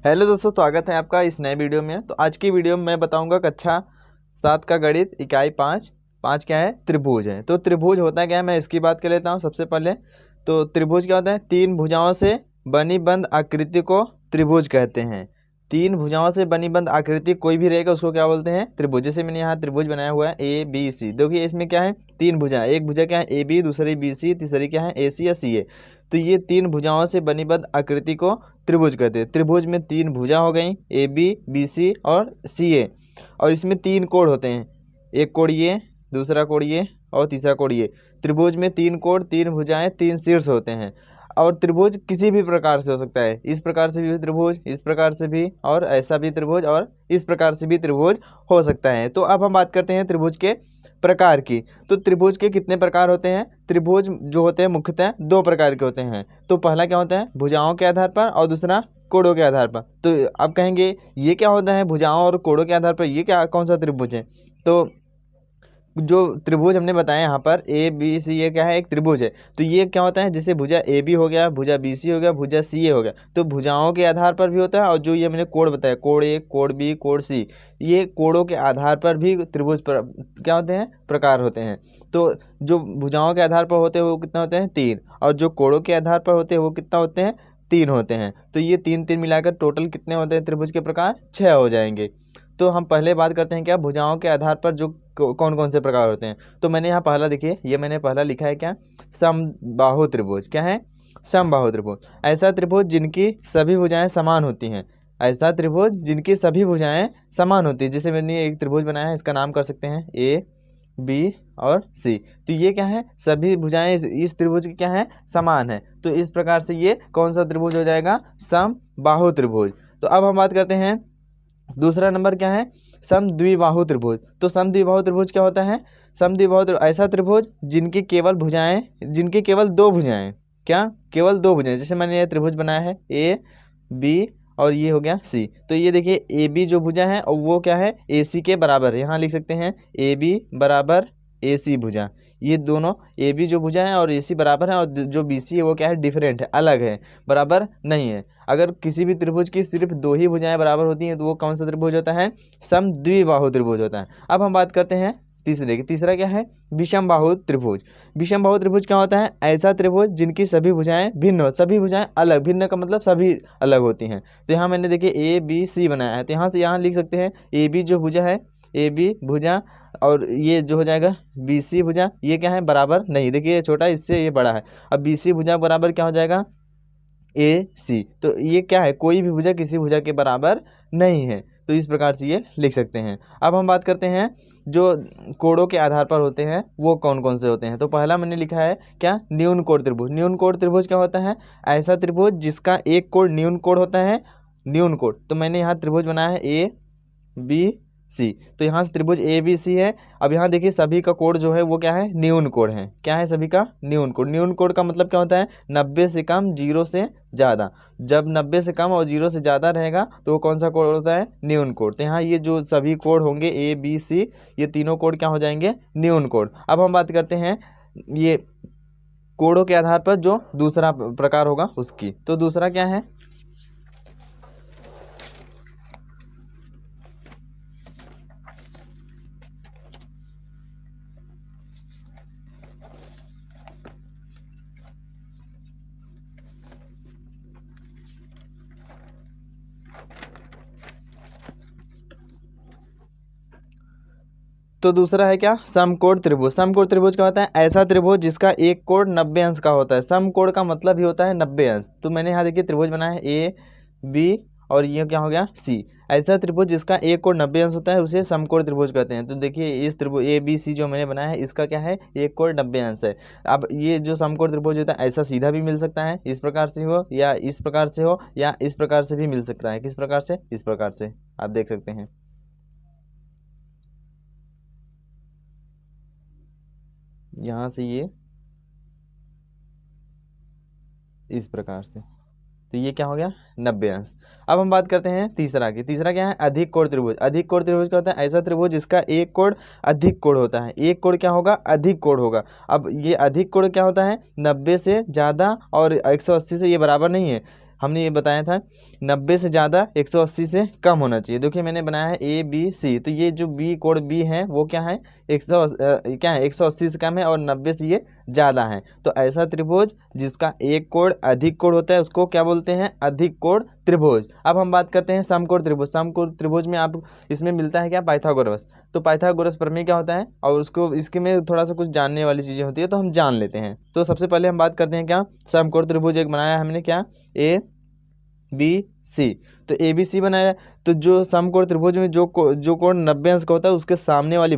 Hello दोस्तों, स्वागत है आपका इस नए वीडियो में। तो आज की वीडियो में मैं बताऊंगा कक्षा 7 का गणित इकाई 5 क्या है, त्रिभुज है। तो त्रिभुज होता क्या है, मैं इसकी बात कर लेता हूं सबसे पहले। तो त्रिभुज क्या होता है, तीन भुजाओं से बनी बंद आकृति को त्रिभुज कहते हैं। तीन भुजाओं से बनी बंद आकृति कोई भी रहेगा उसको क्या बोलते हैं, त्रिभुज। जैसे मैंने यहाँ त्रिभुज बनाया हुआ है ABC। देखिए इसमें क्या है, तीन भुजा, एक भुजा क्या है AB, दूसरी BC, तीसरी क्या है AC या CA। तो ये तीन भुजाओं से बनी बंद आकृति को त्रिभुज कहते हैं। त्रिभुज में तीन भुजा हो गई, AB, BC और CA। और इसमें तीन कोण होते हैं, एक कोण ये, दूसरा कोण ये और तीसरा कोण ये। त्रिभुज में तीन कोण, तीन भुजाएं, तीन शीर्ष होते हैं। और त्रिभुज किसी भी प्रकार से हो सकता है, इस प्रकार से भी त्रिभुज, इस प्रकार से भी, और ऐसा भी त्रिभुज, और इस प्रकार से भी त्रिभुज हो सकता है। तो अब हम बात करते हैं त्रिभुज के प्रकार की। तो त्रिभुज के कितने प्रकार होते हैं। त्रिभुज जो होते हैं मुख्यतः दो प्रकार के होते हैं। तो पहला क्या होता है, भुजाओं के आधार पर, और दूसरा कोणों के आधार पर। तो अब कहेंगे ये क्या होता है, भुजाओं और कोणों के आधार पर ये क्या, कौन सा त्रिभुज है। तो जो त्रिभुज हमने बताया यहाँ पर ABC, ये क्या है, एक त्रिभुज है। तो ये क्या होता है, जैसे भुजा AB हो गया, भुजा BC हो गया, भुजा CA हो गया। तो भुजाओं के आधार पर भी होता है, और जो ये मैंने कोण बताया, कोण A, कोण B, कोण C, ये कोणों के आधार पर भी त्रिभुज पर क्या होते हैं, प्रकार होते हैं। तो जो भुजाओं के आधार पर होते हैं वो कितना होते हैं, तीन, और जो कोणों के आधार पर होते हैं वो कितना होते हैं, तीन होते हैं। तो ये तीन तीन मिलाकर टोटल कितने होते हैं त्रिभुज के प्रकार, 6 हो जाएंगे। तो हम पहले बात करते हैं क्या, भुजाओं के आधार पर जो कौन कौन से प्रकार होते हैं। तो मैंने यहाँ पहला, देखिए ये मैंने पहला लिखा है क्या, समबाहु त्रिभुज। क्या है, समबाहु त्रिभुज। ऐसा त्रिभुज जिनकी सभी भुजाएं समान होती हैं। ऐसा त्रिभुज जिनकी सभी भुजाएं समान होती हैं। जैसे मैंने एक त्रिभुज बनाया है, इसका नाम कर सकते हैं A, B और C। तो ये क्या है, सभी भुजाएं इस त्रिभुज की क्या है, समान है। तो इस प्रकार से ये कौन सा त्रिभुज हो जाएगा, समबाहु त्रिभुज। तो अब हम बात करते हैं दूसरा नंबर क्या है, समद्विबाहु त्रिभुज। तो समद्विबाहु त्रिभुज क्या होता है, समद्विबाहु त्रिभुज ऐसा त्रिभुज जिनकी केवल भुजाएं, जिनकी केवल दो भुजाएं, क्या, केवल दो भुजाएं। जैसे मैंने ये त्रिभुज बनाया है AB और ये हो गया C। तो ये देखिए AB जो भुजा है और वो क्या है, AC के बराबर है। यहाँ लिख सकते हैं AB बराबर AC भुजा। ये दोनों AB जो भुजा है और AC बराबर है, और जो BC है वो क्या है, डिफरेंट है, अलग है, बराबर नहीं है। अगर किसी भी त्रिभुज की सिर्फ दो ही भुजाएं बराबर होती हैं तो वो कौन सा त्रिभुज होता है, समद्विबाहु त्रिभुज होता है। अब हम बात करते हैं तीसरे की। तीसरा क्या है, विषमबाहु त्रिभुज। विषमबाहु त्रिभुज क्या होता है, ऐसा त्रिभुज जिनकी सभी भुजाएं भिन्न हो, सभी भुजाएं अलग, भिन्न का मतलब सभी अलग होती हैं। तो यहाँ मैंने देखिए ABC बनाया है, तो यहाँ से यहाँ लिख सकते हैं AB जो भुजा है, AB भुजा, और ये जो हो जाएगा BC भुजा, ये क्या है, बराबर नहीं। देखिए ये छोटा, इससे ये बड़ा है। अब BC भुजा बराबर क्या हो जाएगा, AC। तो ये क्या है, कोई भी भुजा किसी भुजा के बराबर नहीं है। तो इस प्रकार से ये लिख सकते हैं। अब हम बात करते हैं जो कोणों के आधार पर होते हैं वो कौन कौन से होते हैं। तो पहला मैंने लिखा है क्या, न्यून कोण त्रिभुज। न्यून कोण त्रिभुज क्या होता है, ऐसा त्रिभुज जिसका एक कोण न्यून कोण होता है, न्यून कोण। तो मैंने यहाँ त्रिभुज बनाया है ABC। तो यहाँ से त्रिभुज ABC है। अब यहाँ देखिए सभी का कोण जो है वो क्या है, न्यून कोण है। क्या है, सभी का न्यून कोण। न्यून कोण का मतलब क्या होता है, 90 से कम, 0 से ज़्यादा। जब 90 से कम और 0 से ज़्यादा रहेगा तो वो कौन सा कोण होता है, न्यून कोण। तो यहाँ ये जो सभी कोण होंगे ABC, ये तीनों कोण क्या हो जाएंगे, न्यून कोण। अब हम बात करते हैं ये कोणों के आधार पर जो दूसरा प्रकार होगा उसकी। तो दूसरा क्या है, तो दूसरा है क्या, समकोण त्रिभुज। समकोण त्रिभुज क्या होता है, ऐसा त्रिभुज जिसका एक कोण 90 अंश का होता है। समकोण का मतलब ही होता है 90 अंश। तो मैंने यहाँ देखिए त्रिभुज बनाया है AB और ये क्या हो गया C। ऐसा त्रिभुज जिसका एक कोण 90 अंश होता है उसे समकोण त्रिभुज कहते हैं। तो देखिए इस त्रिभुज ABC जो मैंने बनाया है इसका क्या है, एक कोण 90 अंश है। अब ये जो समकोण त्रिभुज होता है ऐसा सीधा भी मिल सकता है, इस प्रकार से हो, या इस प्रकार से हो, या इस प्रकार से भी मिल सकता है। किस प्रकार से, इस प्रकार से आप देख सकते हैं। यहाँ से ये इस प्रकार से, तो ये क्या हो गया, 90 अंश। अब हम बात करते हैं तीसरा की। तीसरा क्या है, अधिक कोण त्रिभुज। अधिक कोण त्रिभुज क्या होता है, ऐसा त्रिभुज जिसका एक कोण अधिक कोण होता है। एक कोण क्या होगा, अधिक कोण होगा। अब ये अधिक कोण क्या होता है, 90 से ज़्यादा और 180 से ये बराबर नहीं है। हमने ये बताया था 90 से ज़्यादा 180 से कम होना चाहिए। देखिए मैंने बनाया है ABC, तो ये जो बी कोण बी है वो क्या है 180 से कम है और 90 से ये ज़्यादा है। तो ऐसा त्रिभुज जिसका एक कोण अधिक कोण होता है उसको क्या बोलते हैं, अधिक कोण त्रिभुज। अब हम बात करते हैं समकोण त्रिभुज। समकोण त्रिभुज में आप इसमें मिलता है क्या, पाइथागोरस। तो पाइथागोरस प्रमेय क्या होता है और उसको इसके में थोड़ा सा कुछ जानने वाली चीज़ें होती है, तो हम जान लेते हैं। तो सबसे पहले हम बात करते हैं क्या, समकोण त्रिभुज एक बनाया हमने क्या, ABC। तो ABC बनाया, तो जो समकोण त्रिभुज में जो कोण 90 अंश का होता है उसके सामने वाली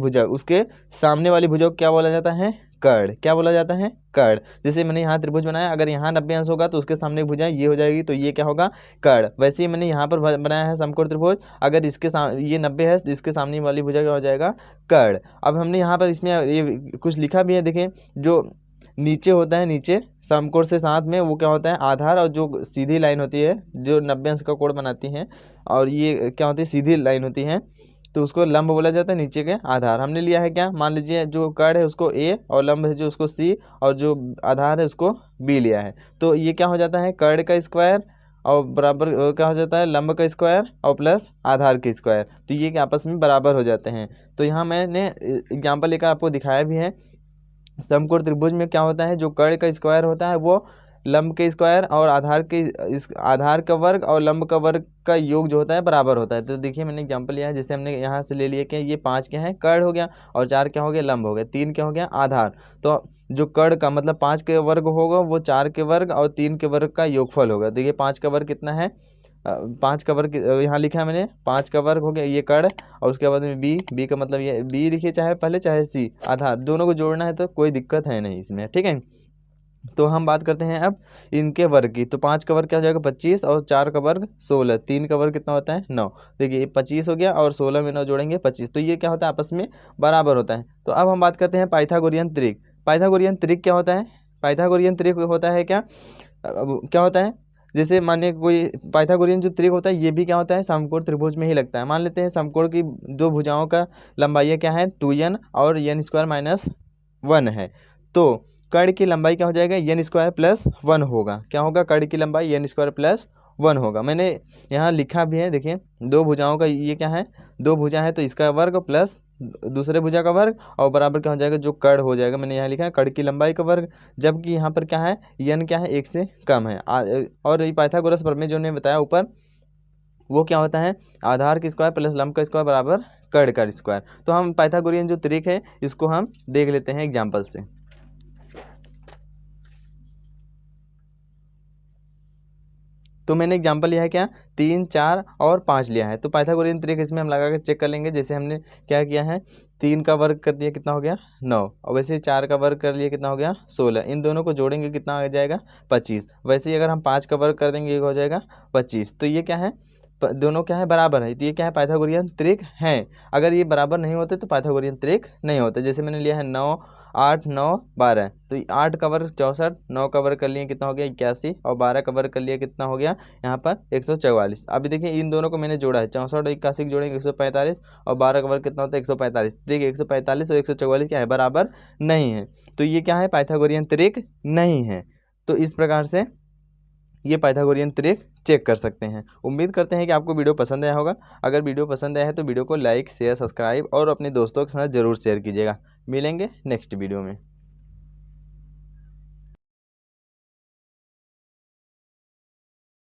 भुजा को क्या बोला जाता है, कर्ण। क्या बोला जाता है, कर्ण। जैसे मैंने यहाँ त्रिभुज बनाया, अगर यहाँ 90 अंश होगा तो उसके सामने भुजा ये हो जाएगी, तो ये क्या होगा, कर्ण। वैसे ही मैंने यहाँ पर बनाया है समकोण त्रिभुज, अगर इसके ये 90 है तो इसके सामने वाली भुजा क्या हो जाएगा, कर्ण। अब हमने यहाँ पर इसमें ये कुछ लिखा भी है, देखें जो नीचे होता है, नीचे समकोण से साथ में वो क्या होता है, आधार। और जो सीधी लाइन होती है जो 90 अंश का कोण बनाती है और ये क्या होती है, सीधी लाइन होती है, तो उसको लंब बोला जाता है, नीचे के आधार। हमने लिया है क्या, मान लीजिए जो कर्ण है उसको A और लंब है जो उसको C और जो आधार है उसको B लिया है। तो ये क्या हो जाता है, कर्ण का स्क्वायर और बराबर क्या हो जाता है, लंब का स्क्वायर और प्लस आधार के स्क्वायर। तो ये आपस में बराबर हो जाते हैं। तो यहाँ मैंने एग्जाम्पल लेकर आपको दिखाया भी है। समकोण त्रिभुज में क्या होता है, जो कर्ण का स्क्वायर होता है वो लंब के स्क्वायर और आधार का वर्ग और लंब का वर्ग का योग जो होता है बराबर होता है। तो देखिए मैंने एग्जांपल लिया है, जैसे हमने यहाँ से ले लिया कि ये 5 क्या है, कर्ण हो गया, और 4 क्या हो गया, लंब हो गया, 3 क्या हो गया, आधार। तो जो कर्ण का मतलब 5 के वर्ग होगा वो 4 के वर्ग और 3 के वर्ग का योगफल होगा। देखिए 5 का वर्ग कितना है, 5 का वर्ग यहाँ लिखा है मैंने, 5 का वर्ग हो गया ये कर्ण, और उसके बाद में बी का मतलब ये बी लिखिए चाहे पहले चाहे सी, आधार दोनों को जोड़ना है तो कोई दिक्कत है नहीं इसमें, ठीक है। तो हम बात करते हैं अब इनके वर्ग की। तो 5 का वर्ग क्या हो जाएगा 25 और 4 का वर्ग 16, 3 का वर्ग कितना होता है 9। देखिए 25 हो गया और 16 में 9 जोड़ेंगे 25, तो ये क्या होता है आपस में बराबर होता है। तो अब हम बात करते हैं पाइथागोरियन त्रिक। पाइथागोरियन त्रिक क्या होता है, पाइथागोरियन त्रिक होता है क्या, क्या होता है, जैसे मानिए कोई पाइथागोरियन जो त्रिक होता है ये भी क्या होता है, समकोण त्रिभुज में ही लगता है। मान लेते हैं समकोण की दो भुजाओं का लंबाई क्या है 2n और n² - 1 है। तो कर्ण की लंबाई क्या हो जाएगा, n² + 1 होगा। क्या होगा, कर्ण की लंबाई n² + 1 होगा। मैंने यहाँ लिखा भी है, देखिए दो भुजाओं का ये क्या है, दो भुजा है तो इसका वर्ग प्लस दूसरे भुजा का वर्ग और बराबर क्या हो जाएगा, जो कर्ण हो जाएगा। मैंने यहाँ लिखा है कर्ण की लंबाई का वर्ग, जबकि यहाँ पर क्या है, n क्या है 1 से कम है। और ये पाइथागोरस प्रमेय जो ने बताया ऊपर वो क्या होता है, आधार का स्क्वायर प्लस लंब का स्क्वायर बराबर कर्ण का स्क्वायर। तो हम पाइथागोरियन जो त्रिक है इसको हम देख लेते हैं एग्जाम्पल से। तो मैंने एग्जांपल लिया है क्या, 3, 4 और 5 लिया है। तो पाइथागोरियन त्रिक इसमें हम लगा कर चेक कर लेंगे। जैसे हमने क्या किया है, 3 का वर्ग कर दिया कितना हो गया 9, और वैसे 4 का वर्ग कर लिया कितना हो गया 16। इन दोनों को जोड़ेंगे कितना आ जाएगा 25। वैसे ही अगर हम 5 का वर्ग कर देंगे ये हो जाएगा 25। तो ये क्या है, दोनों क्या है बराबर है, तो ये क्या है पाइथागोरियन त्रिक है। अगर ये बराबर नहीं होते तो पाइथागोरियन त्रिक नहीं होते। जैसे मैंने लिया है 9, 8, 9, 12, तो 8 का वर्ग 64, 9 का वर्ग कर लिए कितना हो गया 81, और 12 का वर्ग कर लिए कितना हो गया यहाँ पर 144। अभी देखिए इन दोनों को मैंने जोड़ा है, 64 और 81 जोड़ेंगे 145, और 12 का वर्ग कितना होता है 145। देखिए 145 और 144 क्या है, बराबर नहीं है। तो ये क्या है, पाइथागोरियन त्रिक नहीं है। तो इस प्रकार से ये पाइथागोरियन त्रिक चेक कर सकते हैं। उम्मीद करते हैं कि आपको वीडियो पसंद आया होगा। अगर वीडियो पसंद आया है तो वीडियो को लाइक, शेयर, सब्सक्राइब और अपने दोस्तों के साथ ज़रूर शेयर कीजिएगा। मिलेंगे नेक्स्ट वीडियो में।